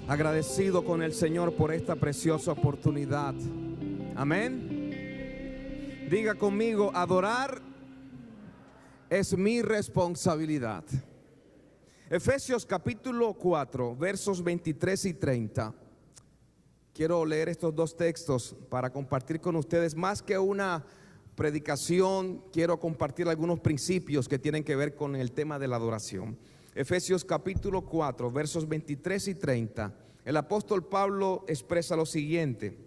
Agradecido con el Señor por esta preciosa oportunidad. Amén. Diga conmigo: adorar es mi responsabilidad. Efesios capítulo 4, versos 23 y 30. Quiero leer estos dos textos para compartir con ustedes. Más que una predicación, quiero compartir algunos principios que tienen que ver con el tema de la adoración. Efesios capítulo 4, versos 23 y 30. El apóstol Pablo expresa lo siguiente: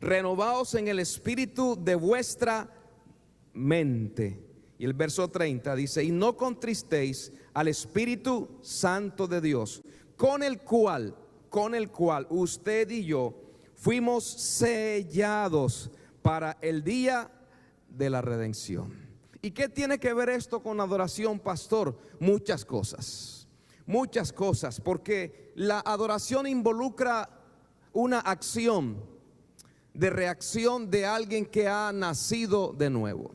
renovaos en el espíritu de vuestra mente. Y el verso 30 dice: y no contristéis al Espíritu Santo de Dios, con el cual usted y yo fuimos sellados para el día de la redención. ¿Y qué tiene que ver esto con adoración, pastor? Muchas cosas, porque la adoración involucra una acción de reacción de alguien que ha nacido de nuevo.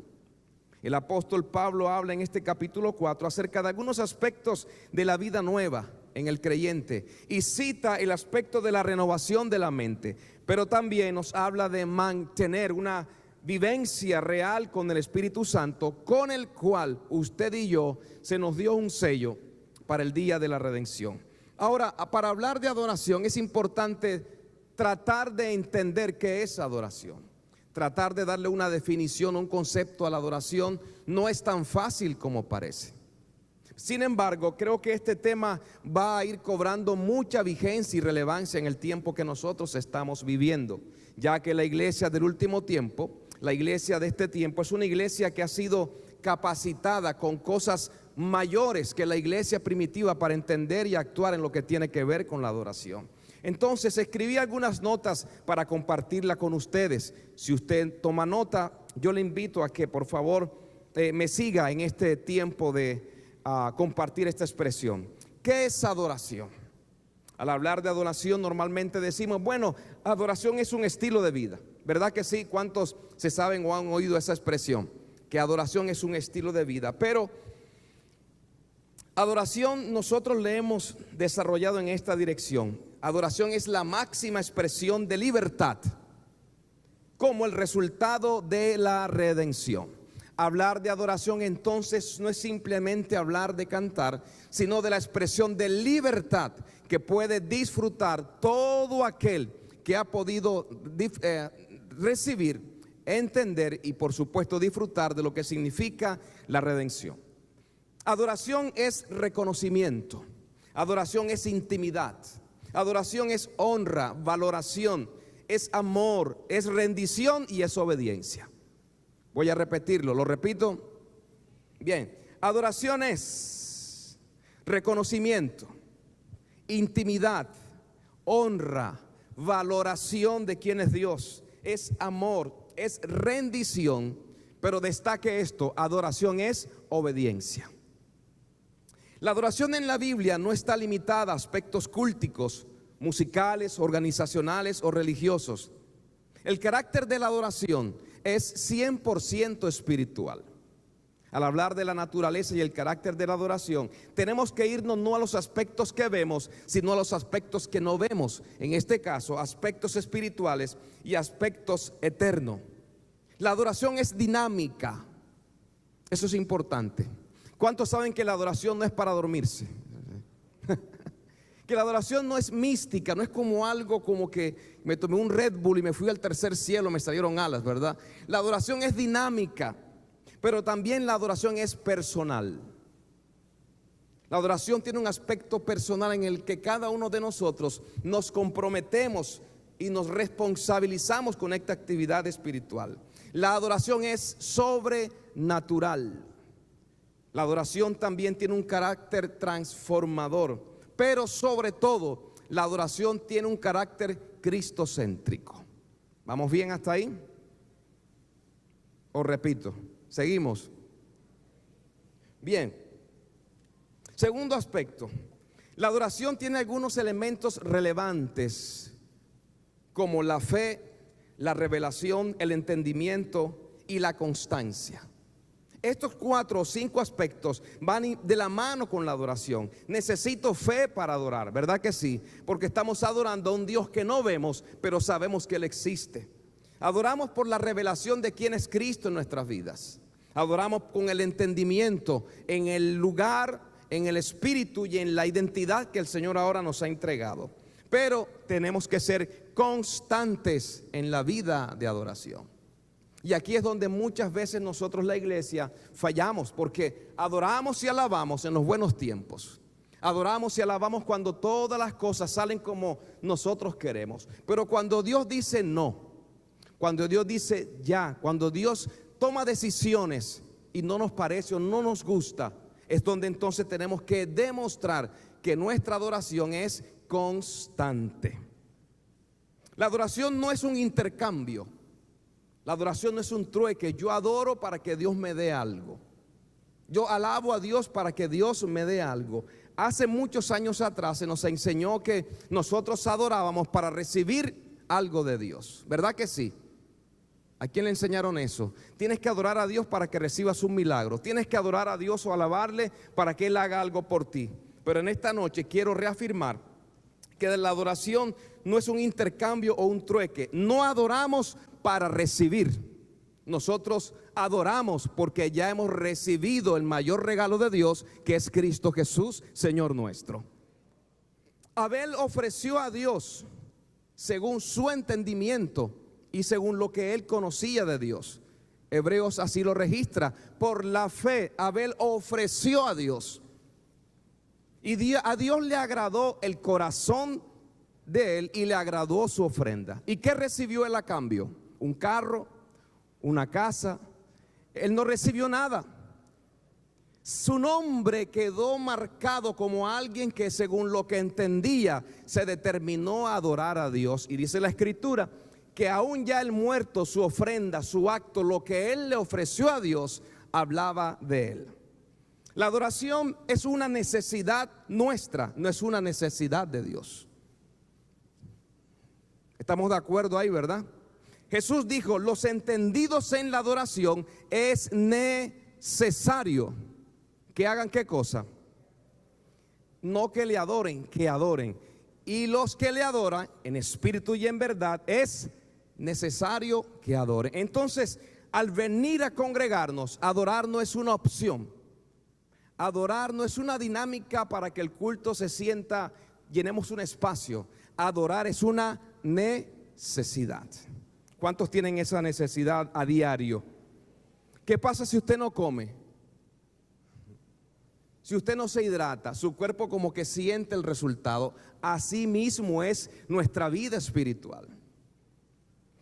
El apóstol Pablo habla en este capítulo 4 acerca de algunos aspectos de la vida nueva en el creyente y cita el aspecto de la renovación de la mente, pero también nos habla de mantener una vivencia real con el Espíritu Santo, con el cual usted y yo se nos dio un sello para el día de la redención. Ahora, para hablar de adoración es importante tratar de entender qué es adoración. Tratar de darle una definición, un concepto a la adoración no es tan fácil como parece. Sin embargo, creo que este tema va a ir cobrando mucha vigencia y relevancia en el tiempo que nosotros estamos viviendo, ya que la iglesia del último tiempo, la iglesia de este tiempo, es una iglesia que ha sido capacitada con cosas mayores que la iglesia primitiva para entender y actuar en lo que tiene que ver con la adoración. Entonces escribí algunas notas para compartirla con ustedes. Si usted toma nota, yo le invito a que por favor me siga en este tiempo de compartir esta expresión. ¿Qué es adoración? Al hablar de adoración normalmente decimos, bueno, adoración es un estilo de vida. ¿Verdad que sí? ¿Cuántos se saben o han oído esa expresión? Que adoración es un estilo de vida. Pero adoración nosotros le hemos desarrollado en esta dirección. Adoración es la máxima expresión de libertad como el resultado de la redención. Hablar de adoración entonces no es simplemente hablar de cantar, sino de la expresión de libertad que puede disfrutar todo aquel que ha podido recibir, entender y por supuesto disfrutar de lo que significa la redención. Adoración es reconocimiento, adoración es intimidad, adoración es honra, valoración, es amor, es rendición y es obediencia. Voy a repetirlo, lo repito. Bien, adoración es reconocimiento, intimidad, honra, valoración de quién es Dios, es amor, es rendición, pero destaque esto, adoración es obediencia. La adoración en la Biblia no está limitada a aspectos culticos, musicales, organizacionales o religiosos. El carácter de la adoración es 100% espiritual. Al hablar de la naturaleza y el carácter de la adoración, tenemos que irnos no a los aspectos que vemos, sino a los aspectos que no vemos. En este caso, aspectos espirituales y aspectos eternos. La adoración es dinámica. Eso es importante. ¿Cuántos saben que la adoración no es para dormirse? Que la adoración no es mística, no es como algo como que me tomé un Red Bull y me fui al tercer cielo, me salieron alas, ¿verdad? La adoración es dinámica, pero también la adoración es personal. La adoración tiene un aspecto personal en el que cada uno de nosotros nos comprometemos y nos responsabilizamos con esta actividad espiritual. La adoración es sobrenatural. La adoración también tiene un carácter transformador. Pero sobre todo, la adoración tiene un carácter cristocéntrico. ¿Vamos bien hasta ahí? Os repito, seguimos. Bien. Segundo aspecto, la adoración tiene algunos elementos relevantes, como la fe, la revelación, el entendimiento y la constancia. Estos 4 o 5 aspectos van de la mano con la adoración. Necesito fe para adorar, ¿verdad que sí? Porque estamos adorando a un Dios que no vemos, pero sabemos que Él existe. Adoramos por la revelación de quién es Cristo en nuestras vidas. Adoramos con el entendimiento en el lugar, en el espíritu y en la identidad que el Señor ahora nos ha entregado. Pero tenemos que ser constantes en la vida de adoración. Y aquí es donde muchas veces nosotros, la iglesia, fallamos, porque adoramos y alabamos en los buenos tiempos. Adoramos y alabamos cuando todas las cosas salen como nosotros queremos. Pero cuando Dios dice no, cuando Dios dice ya, cuando Dios toma decisiones y no nos parece o no nos gusta, es donde entonces tenemos que demostrar que nuestra adoración es constante. La adoración no es un intercambio. La adoración no es un trueque. Yo adoro para que Dios me dé algo. Yo alabo a Dios para que Dios me dé algo. Hace muchos años atrás se nos enseñó que nosotros adorábamos para recibir algo de Dios. ¿Verdad que sí? ¿A quién le enseñaron eso? Tienes que adorar a Dios para que recibas un milagro. Tienes que adorar a Dios o alabarle para que Él haga algo por ti. Pero en esta noche quiero reafirmar que la adoración no es un intercambio o un trueque. No adoramos para recibir. Nosotros adoramos porque ya hemos recibido el mayor regalo de Dios, que es Cristo Jesús, Señor nuestro. Abel ofreció a Dios según su entendimiento y según lo que él conocía de Dios. Hebreos así lo registra. Por la fe Abel ofreció a Dios, y a Dios le agradó el corazón de él y le agradó su ofrenda. ¿Y qué recibió él a cambio? Un carro, una casa. Él no recibió nada. Su nombre quedó marcado como alguien que, según lo que entendía, se determinó a adorar a Dios. Y dice la Escritura que aún ya el muerto, su ofrenda, su acto, lo que él le ofreció a Dios, hablaba de él. La adoración es una necesidad nuestra, no es una necesidad de Dios. Estamos de acuerdo ahí, ¿verdad? Jesús dijo: los entendidos en la adoración es necesario que hagan ¿qué cosa? No que le adoren, que adoren. Y los que le adoran en espíritu y en verdad es necesario que adoren. Entonces, al venir a congregarnos, adorar no es una opción. Adorar no es una dinámica para que el culto se sienta, llenemos un espacio. Adorar es una necesidad. ¿Cuántos tienen esa necesidad a diario? ¿Qué pasa si usted no come? Si usted no se hidrata, su cuerpo como que siente el resultado. Así mismo es nuestra vida espiritual.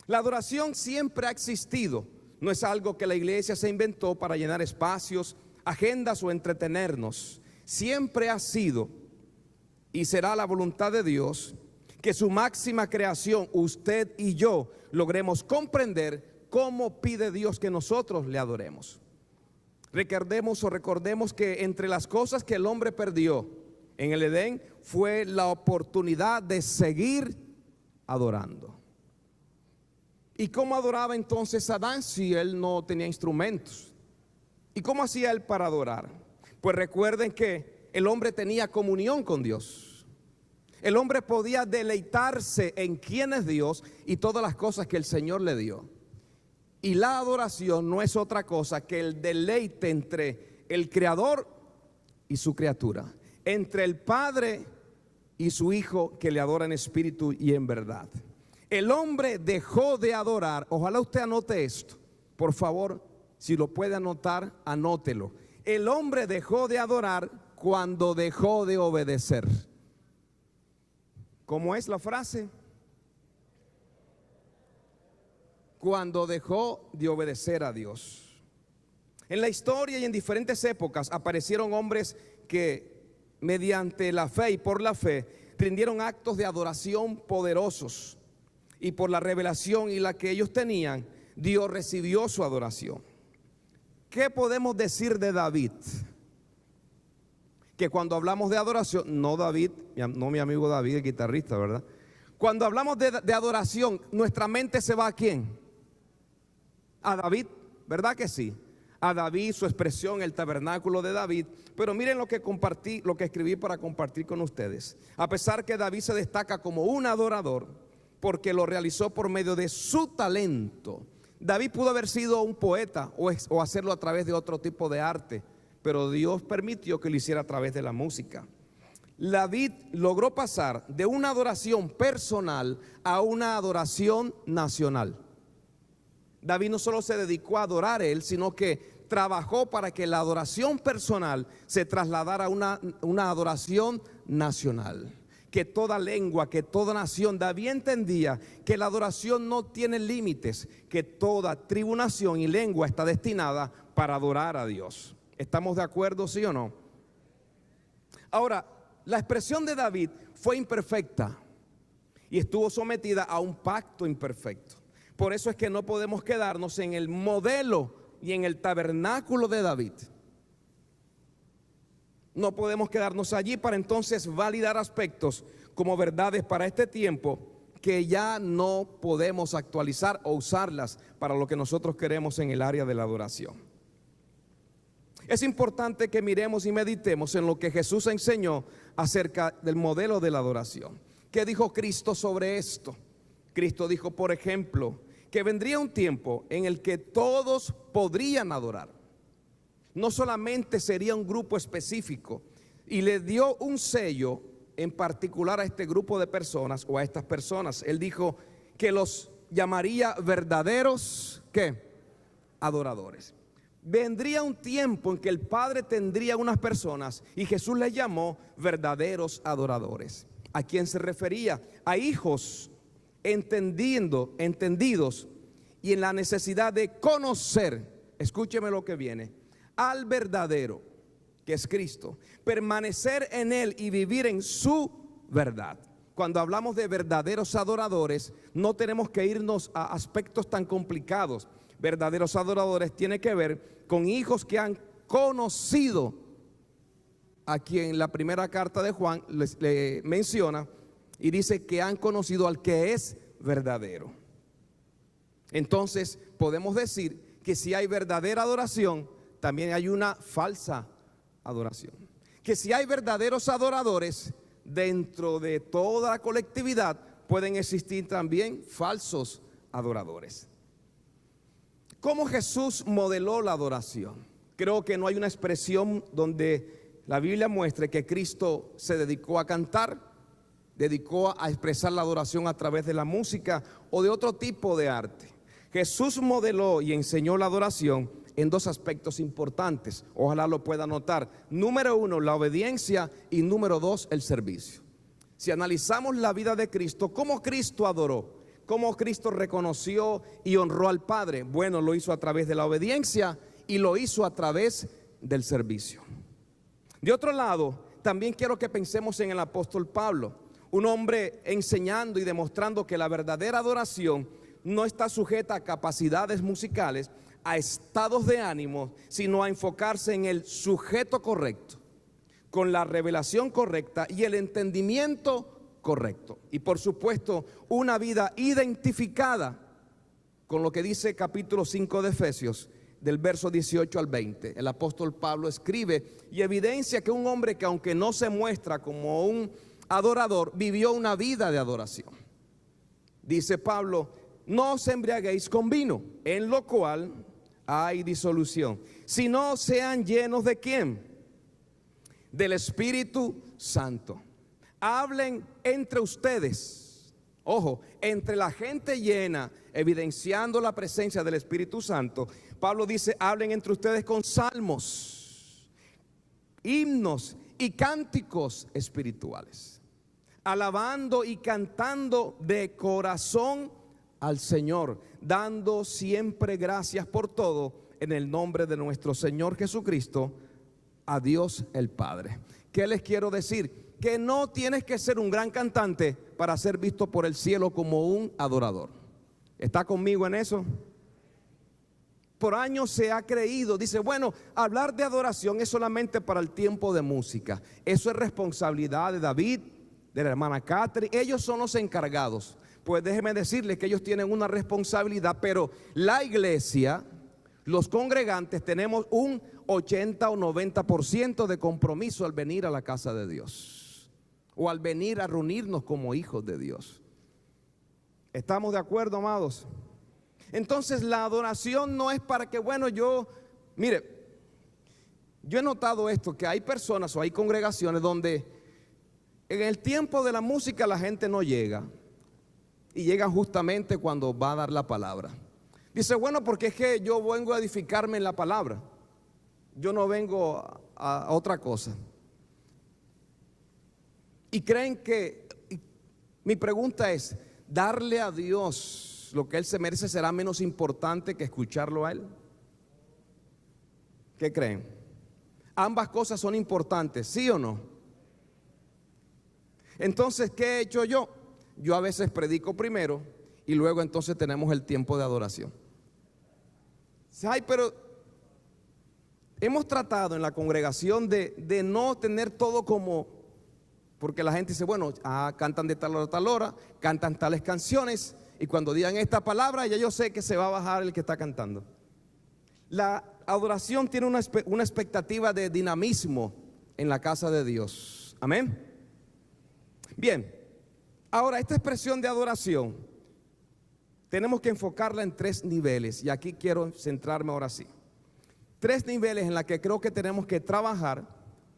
La adoración siempre ha existido. No es algo que la iglesia se inventó para llenar espacios, agendas o entretenernos. Siempre ha sido y será la voluntad de Dios que su máxima creación, usted y yo, logremos comprender cómo pide Dios que nosotros le adoremos. Recordemos que entre las cosas que el hombre perdió en el Edén fue la oportunidad de seguir adorando. ¿Y cómo adoraba entonces Adán si él no tenía instrumentos? ¿Y cómo hacía él para adorar? Pues recuerden que el hombre tenía comunión con Dios. El hombre podía deleitarse en quién es Dios y todas las cosas que el Señor le dio. Y la adoración no es otra cosa que el deleite entre el Creador y su criatura, entre el Padre y su Hijo, que le adora en espíritu y en verdad. El hombre dejó de adorar. Ojalá usted anote esto, por favor. Si lo puede anotar, anótelo. El hombre dejó de adorar cuando dejó de obedecer. ¿Cómo es la frase? Cuando dejó de obedecer a Dios. En la historia y en diferentes épocas aparecieron hombres que mediante la fe y por la fe rindieron actos de adoración poderosos, y por la revelación y la que ellos tenían, Dios recibió su adoración. ¿Qué podemos decir de David? Que cuando hablamos de adoración, no David, no mi amigo David, el guitarrista, ¿verdad? Cuando hablamos de adoración, nuestra mente se va ¿a quién? A David, ¿verdad que sí? a David, su expresión, el tabernáculo de David. Pero miren lo que compartí, lo que escribí para compartir con ustedes. A pesar que David se destaca como un adorador, porque lo realizó por medio de su talento. David pudo haber sido un poeta o hacerlo a través de otro tipo de arte, pero Dios permitió que lo hiciera a través de la música. David logró pasar de una adoración personal a una adoración nacional. David no solo se dedicó a adorar a él, sino que trabajó para que la adoración personal se trasladara a una adoración nacional. Que toda lengua, que toda nación, David entendía que la adoración no tiene límites, que toda tribu, nación y lengua está destinada para adorar a Dios. ¿Estamos de acuerdo, sí o no? Ahora, la expresión de David fue imperfecta y estuvo sometida a un pacto imperfecto. Por eso es que no podemos quedarnos en el modelo y en el tabernáculo de David. No podemos quedarnos allí para entonces validar aspectos como verdades para este tiempo que ya no podemos actualizar o usarlas para lo que nosotros queremos en el área de la adoración. Es importante que miremos y meditemos en lo que Jesús enseñó acerca del modelo de la adoración. ¿Qué dijo Cristo sobre esto? Cristo dijo, por ejemplo, que vendría un tiempo en el que todos podrían adorar. No solamente sería un grupo específico, y le dio un sello en particular a este grupo de personas o a estas personas. Él dijo que los llamaría verdaderos, ¿qué? Adoradores. Vendría un tiempo en que el Padre tendría unas personas y Jesús les llamó verdaderos adoradores. ¿A quién se refería? A hijos entendidos y en la necesidad de conocer, escúcheme lo que viene, al verdadero, que es Cristo, permanecer en Él y vivir en su verdad. Cuando hablamos de verdaderos adoradores, no tenemos que irnos a aspectos tan complicados. Verdaderos adoradores tiene que ver con hijos que han conocido, a quien la primera carta de Juan le menciona y dice que han conocido al que es verdadero. Entonces podemos decir que si hay verdadera adoración, también hay una falsa adoración. Que si hay verdaderos adoradores, dentro de toda la colectividad pueden existir también falsos adoradores. ¿Cómo Jesús modeló la adoración? Creo que no hay una expresión donde la Biblia muestre que Cristo se dedicó a cantar, dedicó a expresar la adoración a través de la música o de otro tipo de arte. Jesús modeló y enseñó la adoración en dos aspectos importantes. Ojalá lo pueda notar. Número uno, la obediencia, y número dos, el servicio. Si analizamos la vida de Cristo, ¿cómo Cristo adoró? ¿Cómo Cristo reconoció y honró al Padre? Bueno, lo hizo a través de la obediencia y lo hizo a través del servicio. De otro lado, también quiero que pensemos en el apóstol Pablo, un hombre enseñando y demostrando que la verdadera adoración no está sujeta a capacidades musicales, a estados de ánimo, sino a enfocarse en el sujeto correcto, con la revelación correcta y el entendimiento correcto. Y por supuesto, una vida identificada con lo que dice capítulo 5 de Efesios, del verso 18 al 20. El apóstol Pablo escribe y evidencia que un hombre que, aunque no se muestra como un adorador, vivió una vida de adoración. Dice Pablo: no os embriaguéis con vino, en lo cual hay disolución, sino sean llenos ¿de quién? Del Espíritu Santo. Hablen entre ustedes, ojo, entre la gente llena, evidenciando la presencia del Espíritu Santo. Pablo dice: hablen entre ustedes con salmos, himnos y cánticos espirituales, alabando y cantando de corazón al Señor, dando siempre gracias por todo en el nombre de nuestro Señor Jesucristo, a Dios el Padre. ¿Qué les quiero decir? Que no tienes que ser un gran cantante para ser visto por el cielo como un adorador. ¿Está conmigo en eso? Por años se ha creído, dice, bueno, hablar de adoración es solamente para el tiempo de música. Eso es responsabilidad de David, de la hermana Catherine. Ellos son los encargados. Pues déjeme decirles que ellos tienen una responsabilidad, pero la iglesia, Los congregantes tenemos un 80 o 90% de compromiso al venir a la casa de Dios o al venir a reunirnos como hijos de Dios. ¿Estamos de acuerdo, amados? Entonces la adoración no es para que, bueno, mire, yo he notado esto, que hay personas o hay congregaciones donde en el tiempo de la música la gente no llega y llegan justamente cuando va a dar la palabra. Dice, bueno, porque es que yo vengo a edificarme en la palabra, yo no vengo a otra cosa. Y creen que, mi pregunta es, ¿darle a Dios lo que Él se merece será menos importante que escucharlo a Él? ¿Qué creen? Ambas cosas son importantes, ¿sí o no? Entonces, ¿qué he hecho yo? Yo a veces predico primero y luego entonces tenemos el tiempo de adoración. Ay, pero hemos tratado en la congregación de no tener todo como, porque la gente dice, bueno, cantan de tal hora a tal hora, cantan tales canciones, y cuando digan esta palabra ya yo sé que se va a bajar el que está cantando. La adoración tiene una expectativa de dinamismo en la casa de Dios. Amén. Bien, ahora esta expresión de adoración tenemos que enfocarla en 3 niveles, y aquí quiero centrarme ahora sí. 3 niveles en los que creo que tenemos que trabajar,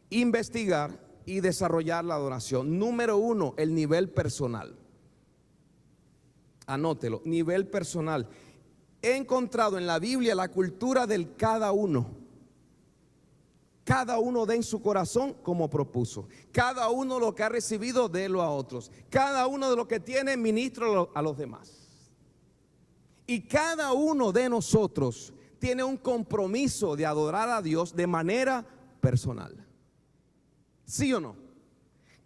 investigar y desarrollar la adoración. Número 1, el nivel personal. Anótelo, nivel personal. He encontrado en la Biblia la cultura del cada uno. Cada uno dé en su corazón como propuso. Cada uno lo que ha recibido, délo a otros. Cada uno de lo que tiene, ministro a los demás. Y cada uno de nosotros tiene un compromiso de adorar a Dios de manera personal. ¿Sí o no?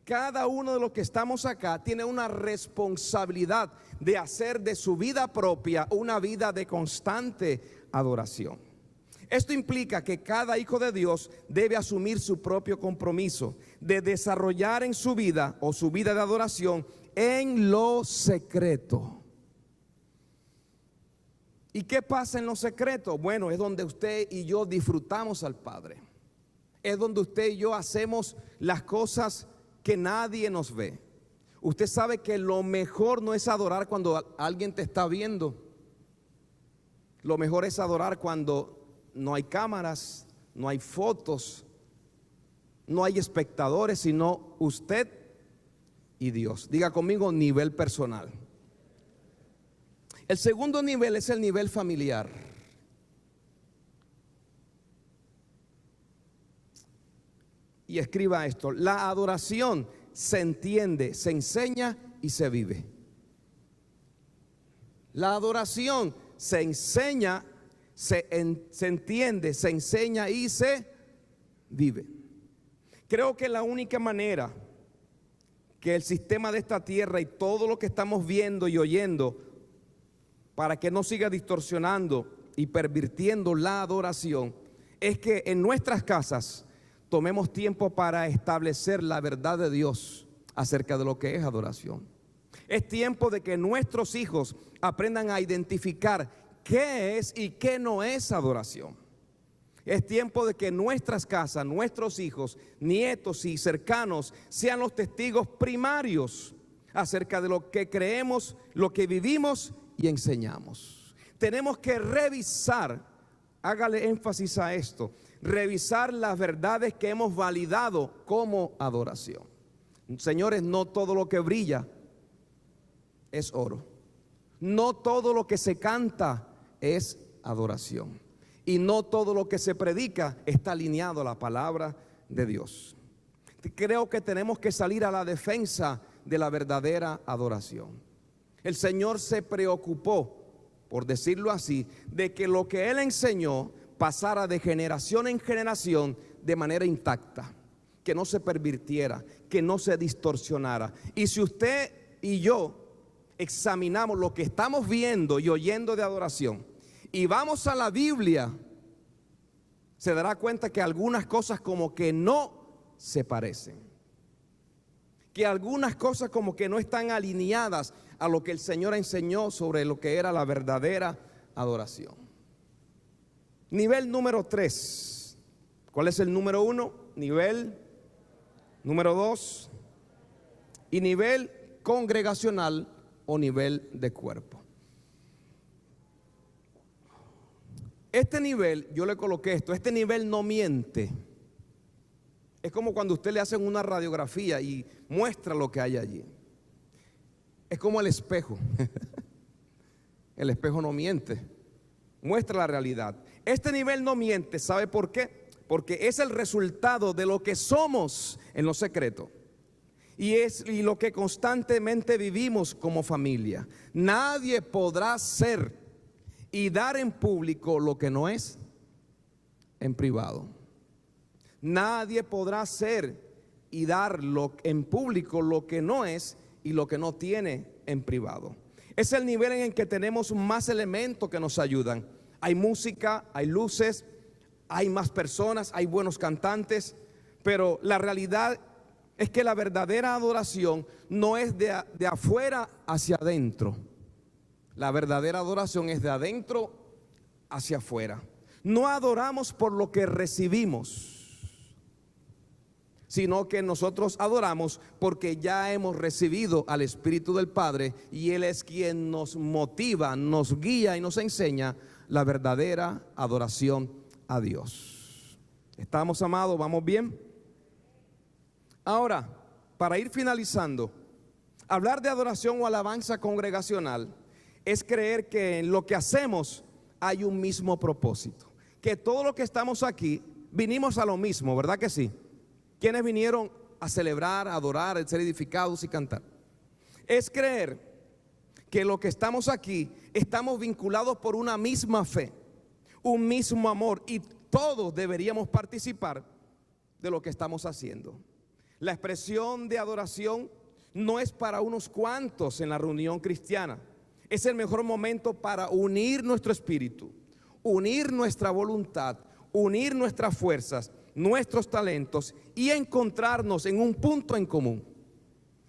Cada uno de los que estamos acá tiene una responsabilidad de hacer de su vida propia una vida de constante adoración. Esto implica que cada hijo de Dios debe asumir su propio compromiso de desarrollar en su vida o su vida de adoración en lo secreto. ¿Y qué pasa en lo secreto? Bueno, es donde usted y yo disfrutamos al Padre. Es donde usted y yo hacemos las cosas que nadie nos ve. Usted sabe que lo mejor no es adorar cuando alguien te está viendo. Lo mejor es adorar cuando no hay cámaras, no hay fotos, no hay espectadores, sino usted y Dios. Diga conmigo, nivel personal. El segundo nivel es el nivel familiar. Y escriba esto: la adoración se entiende, se enseña y se vive. La adoración se enseña, se entiende, se enseña y se vive. Creo que la única manera que el sistema de esta tierra y todo lo que estamos viendo y oyendo, para que no siga distorsionando y pervirtiendo la adoración, es que en nuestras casas tomemos tiempo para establecer la verdad de Dios acerca de lo que es adoración. Es tiempo de que nuestros hijos aprendan a identificar qué es y qué no es adoración. Es tiempo de que nuestras casas, nuestros hijos, nietos y cercanos sean los testigos primarios acerca de lo que creemos, lo que vivimos y enseñamos. Tenemos que revisar, hágale énfasis a esto, revisar las verdades que hemos validado como adoración. Señores, no todo lo que brilla es oro. No todo lo que se canta es adoración. Y no todo lo que se predica está alineado a la palabra de Dios. Creo que tenemos que salir a la defensa de la verdadera adoración. El Señor se preocupó, por decirlo así, de que lo que Él enseñó pasara de generación en generación de manera intacta, que no se pervirtiera, que no se distorsionara. Y si usted y yo examinamos lo que estamos viendo y oyendo de adoración y vamos a la Biblia, se dará cuenta que algunas cosas como que no se parecen, que algunas cosas como que no están alineadas a lo que el Señor enseñó sobre lo que era la verdadera adoración. Nivel número 3. ¿Cuál es el número 1? Nivel número 2. Y nivel congregacional o nivel de cuerpo. Este nivel, yo le coloqué esto, este nivel no miente. Es como cuando usted le hacen una radiografía y muestra lo que hay allí. Es como el espejo. El espejo no miente, muestra la realidad. Este nivel no miente, ¿sabe por qué? Porque es el resultado de lo que somos en lo secreto. Y lo que constantemente vivimos como familia. Nadie podrá ser y dar en público lo que no es en privado. Nadie podrá ser y dar en público lo que no es y lo que no tiene en privado. Es el nivel en el que tenemos más elementos que nos ayudan. Hay música, hay luces, hay más personas, hay buenos cantantes, pero la realidad es que la verdadera adoración no es de afuera hacia adentro. La verdadera adoración es de adentro hacia afuera. No adoramos por lo que recibimos, sino que nosotros adoramos porque ya hemos recibido al Espíritu del Padre y Él es quien nos motiva, nos guía y nos enseña la verdadera adoración a Dios. ¿Estamos, amados? ¿Vamos bien? Ahora, para ir finalizando, hablar de adoración o alabanza congregacional es creer que en lo que hacemos hay un mismo propósito, que todo lo que estamos aquí vinimos a lo mismo, ¿verdad que sí? ¿Quiénes vinieron a celebrar, a adorar, a ser edificados y cantar? Es creer que lo que estamos aquí estamos vinculados por una misma fe, un mismo amor, y todos deberíamos participar de lo que estamos haciendo. La expresión de adoración no es para unos cuantos en la reunión cristiana. Es el mejor momento para unir nuestro espíritu, unir nuestra voluntad, unir nuestras fuerzas, nuestros talentos y encontrarnos en un punto en común.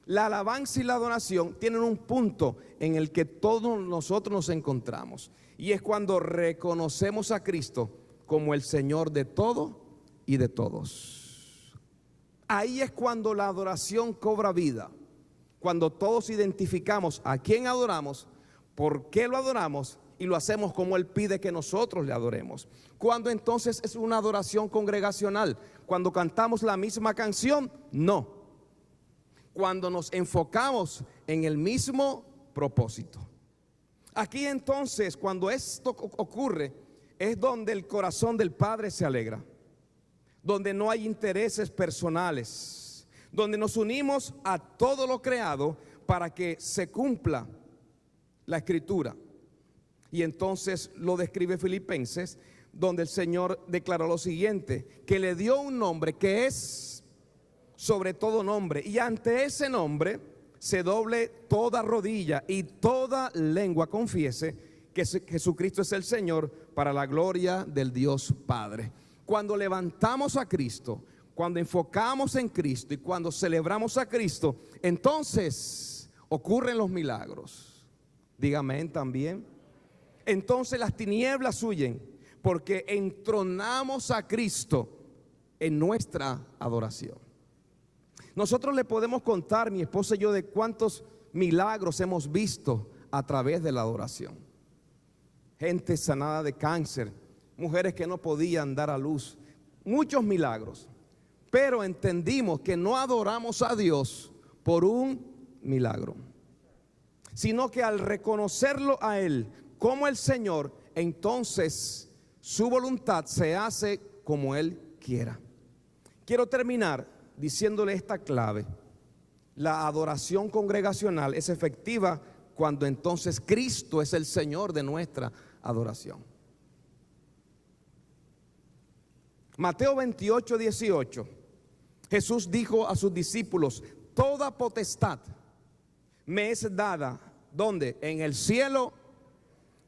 La alabanza y la adoración tienen un punto en el que todos nosotros nos encontramos, y es cuando reconocemos a Cristo como el Señor de todo y de todos. Ahí es cuando la adoración cobra vida, cuando todos identificamos a quién adoramos, por qué lo adoramos y lo hacemos como Él pide que nosotros le adoremos. Cuando entonces es una adoración congregacional, cuando cantamos la misma canción, no. Cuando nos enfocamos en el mismo propósito. Aquí entonces, cuando esto ocurre, es donde el corazón del Padre se alegra, donde no hay intereses personales, donde nos unimos a todo lo creado para que se cumpla la Escritura. Y entonces lo describe Filipenses, donde el Señor declaró lo siguiente, que le dio un nombre que es sobre todo nombre, y ante ese nombre se doble toda rodilla y toda lengua confiese que Jesucristo es el Señor, para la gloria del Dios Padre. Cuando levantamos a Cristo, cuando enfocamos en Cristo y cuando celebramos a Cristo, entonces ocurren los milagros. Dígame también. Entonces las tinieblas huyen, porque entronamos a Cristo en nuestra adoración. Nosotros le podemos contar, mi esposa y yo, de cuántos milagros hemos visto a través de la adoración. Gente sanada de cáncer, mujeres que no podían dar a luz, muchos milagros. Pero entendimos que no adoramos a Dios por un milagro, sino que al reconocerlo a Él como el Señor, entonces su voluntad se hace como Él quiera. Quiero terminar diciéndole esta clave: la adoración congregacional es efectiva cuando entonces Cristo es el Señor de nuestra adoración. Mateo 28, 18, Jesús dijo a sus discípulos: toda potestad me es dada, ¿dónde? En el cielo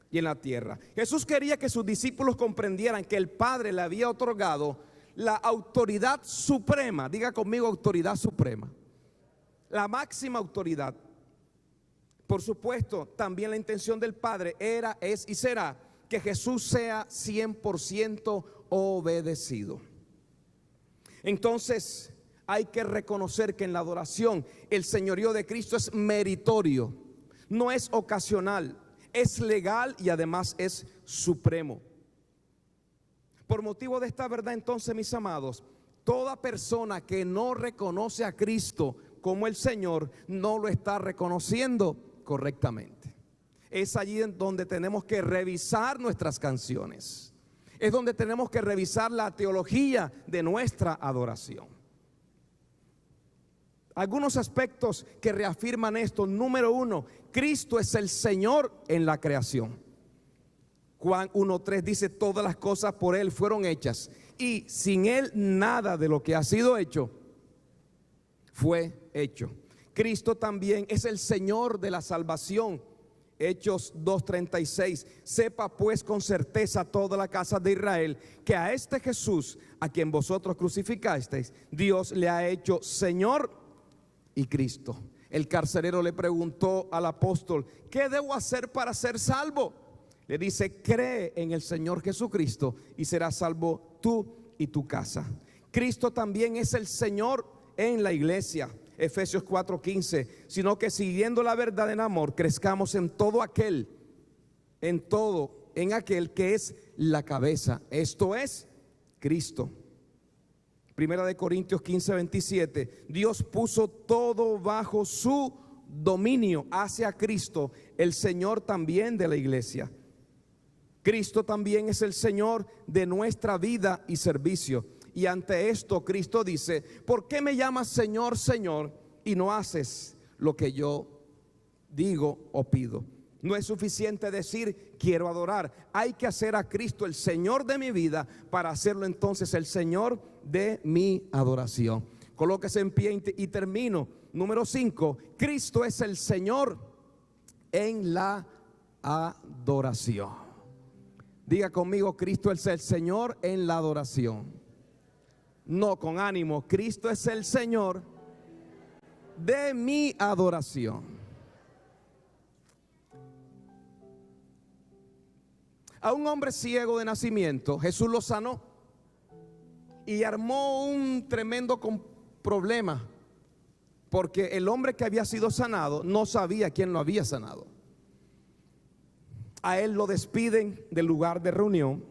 y en la tierra. Jesús quería que sus discípulos comprendieran que el Padre le había otorgado la autoridad suprema. Diga conmigo: autoridad suprema, la máxima autoridad. Por supuesto, también la intención del Padre era, es y será que Jesús sea 100% obedecido. Entonces hay que reconocer que en la adoración el señorío de Cristo es meritorio, no es ocasional, es legal y además es supremo. Por motivo de esta verdad, entonces, mis amados, toda persona que no reconoce a Cristo como el Señor no lo está reconociendo correctamente. Es allí en donde tenemos que revisar nuestras canciones. Es donde tenemos que revisar la teología de nuestra adoración. Algunos aspectos que reafirman esto. Número uno, Cristo es el Señor en la creación. Juan 1:3 dice: todas las cosas por Él fueron hechas, y sin Él nada de lo que ha sido hecho fue hecho. Cristo también es el Señor de la salvación. Hechos 2:36: sepa pues con certeza toda la casa de Israel que a este Jesús, a quien vosotros crucificasteis, Dios le ha hecho Señor y Cristo. El carcelero le preguntó al apóstol: ¿qué debo hacer para ser salvo? Le dice: cree en el Señor Jesucristo y serás salvo tú y tu casa. Cristo también es el Señor en la iglesia. Efesios 4:15: sino que siguiendo la verdad en amor, crezcamos en aquel que es la cabeza, esto es Cristo. Primera de Corintios 15:27: Dios puso todo bajo su dominio hacia Cristo, el Señor también de la iglesia. Cristo también es el Señor de nuestra vida y servicio. Y ante esto Cristo dice: ¿por qué me llamas Señor, Señor, y no haces lo que yo digo o pido? No es suficiente decir quiero adorar. Hay que hacer a Cristo el Señor de mi vida para hacerlo entonces el Señor de mi adoración. Colóquese en pie y termino. Número 5, Cristo es el Señor en la adoración. Diga conmigo: Cristo es el Señor en la adoración. No, con ánimo: Cristo es el Señor de mi adoración. A un hombre ciego de nacimiento Jesús lo sanó y armó un tremendo problema, porque el hombre que había sido sanado no sabía quién lo había sanado. A él lo despiden del lugar de reunión.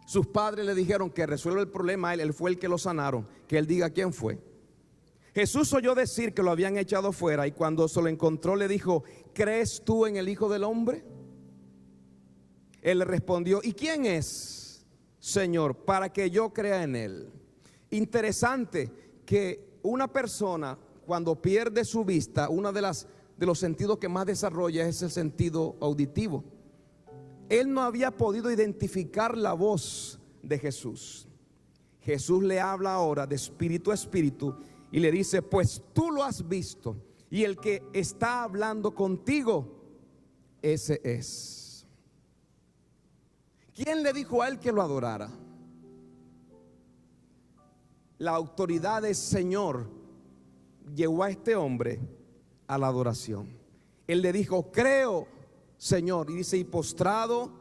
Sus padres le dijeron que resuelva el problema a él. Él fue el que lo sanaron, que él diga quién fue. Jesús oyó decir que lo habían echado fuera, y cuando se lo encontró le dijo: ¿crees tú en el Hijo del Hombre? Él le respondió: ¿y quién es, Señor, para que yo crea en él? Interesante que una persona, cuando pierde su vista, uno de los sentidos que más desarrolla es el sentido auditivo. Él no había podido identificar la voz de Jesús. Jesús le habla ahora de espíritu a espíritu y le dice: pues tú lo has visto, y el que está hablando contigo, ese es. ¿Quién le dijo a él que lo adorara? La autoridad del Señor llevó a este hombre a la adoración. Él le dijo: creo, Señor, y dice: y postrado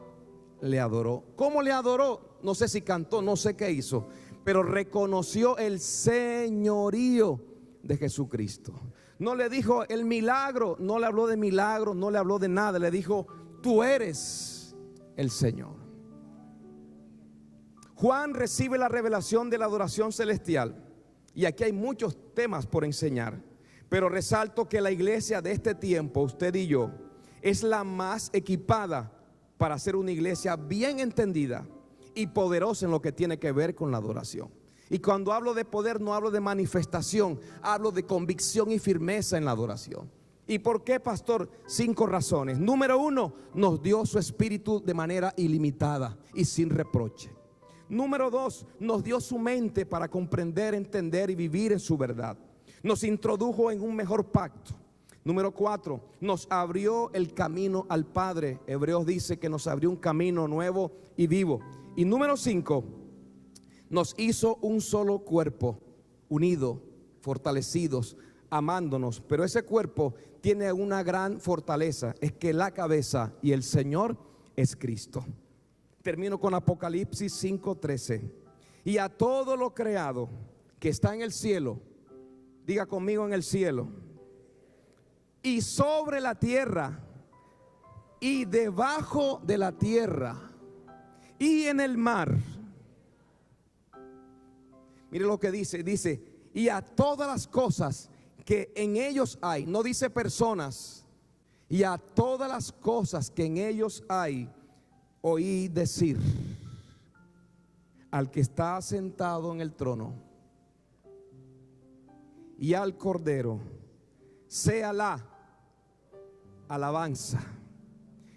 le adoró. ¿Cómo le adoró? No sé si cantó, no sé qué hizo, pero reconoció el señorío de Jesucristo. No le dijo el milagro, no le habló de milagro, no le habló de nada. Le dijo: tú eres el Señor. Juan recibe la revelación de la adoración celestial, y aquí hay muchos temas por enseñar, pero resalto que la iglesia de este tiempo, usted y yo, es la más equipada para ser una iglesia bien entendida y poderosa en lo que tiene que ver con la adoración. Y cuando hablo de poder, no hablo de manifestación, hablo de convicción y firmeza en la adoración. ¿Y por qué, pastor? 5 razones. Número 1, nos dio su espíritu de manera ilimitada y sin reproche. Número 2, nos dio su mente para comprender, entender y vivir en su verdad. Nos introdujo en un mejor pacto. Número 4, nos abrió el camino al Padre. Hebreos dice que nos abrió un camino nuevo y vivo. Y número 5, nos hizo un solo cuerpo, unido, fortalecidos, amándonos. Pero ese cuerpo tiene una gran fortaleza: es que la cabeza y el Señor es Cristo. Termino con Apocalipsis 5:13. Y a todo lo creado que está en el cielo, diga conmigo, en el cielo, y sobre la tierra, y debajo de la tierra, y en el mar. Mire lo que dice, y a todas las cosas que en ellos hay, no dice personas, y a todas las cosas que en ellos hay, oí decir al que está sentado en el trono y al Cordero, sea la alabanza,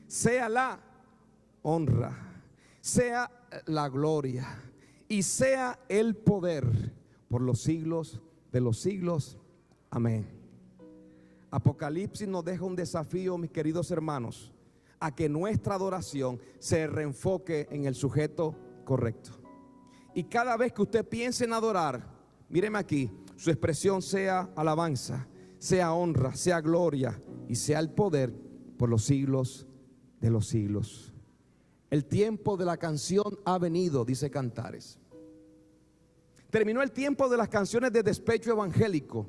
sea la honra, sea la gloria y sea el poder por los siglos de los siglos. Amén. Apocalipsis nos deja un desafío, mis queridos hermanos, a que nuestra adoración se reenfoque en el sujeto correcto. Y cada vez que usted piense en adorar, míreme aquí, su expresión sea alabanza, sea honra, sea gloria y sea el poder por los siglos de los siglos. El tiempo de la canción ha venido, dice Cantares. Terminó el tiempo de las canciones de despecho evangélico.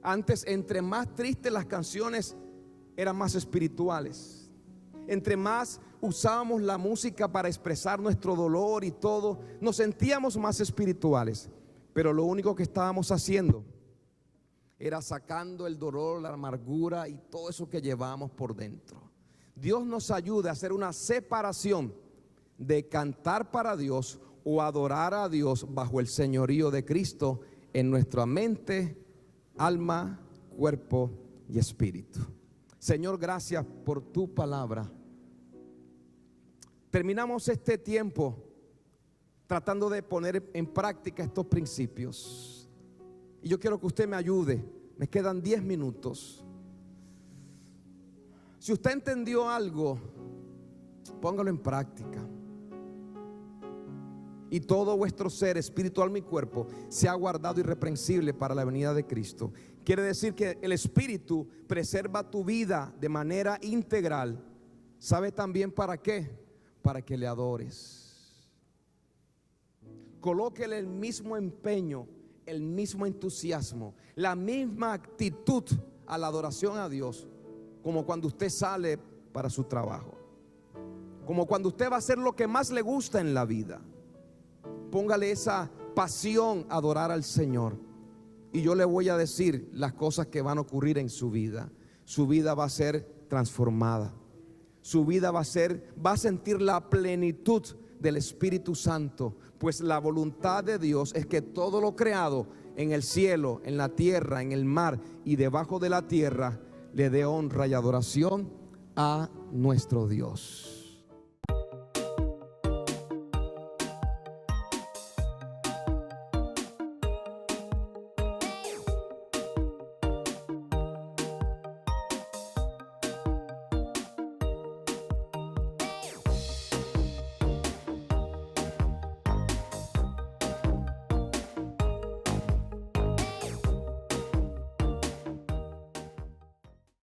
Antes, entre más tristes las canciones, eran más espirituales. Entre más usábamos la música para expresar nuestro dolor y todo, nos sentíamos más espirituales. Pero lo único que estábamos haciendo era sacando el dolor, la amargura y todo eso que llevamos por dentro. Dios nos ayude a hacer una separación de cantar para Dios o adorar a Dios bajo el señorío de Cristo en nuestra mente, alma, cuerpo y espíritu. Señor, gracias por tu palabra. Terminamos este tiempo tratando de poner en práctica estos principios. Y yo quiero que usted me ayude. Me quedan 10 minutos. Si usted entendió algo, póngalo en práctica. Y todo vuestro ser, espíritu, alma y cuerpo, sea guardado irreprensible para la venida de Cristo. Quiere decir que el Espíritu preserva tu vida de manera integral. ¿Sabe también para qué? Para que le adores. Colóquele el mismo empeño, el mismo entusiasmo, la misma actitud a la adoración a Dios, como cuando usted sale para su trabajo, como cuando usted va a hacer lo que más le gusta en la vida. Póngale esa pasión a adorar al Señor. Y yo le voy a decir las cosas que van a ocurrir en su vida. Su vida va a ser transformada. Su vida va a sentir la plenitud del Espíritu Santo. Pues la voluntad de Dios es que todo lo creado en el cielo, en la tierra, en el mar y debajo de la tierra le dé honra y adoración a nuestro Dios.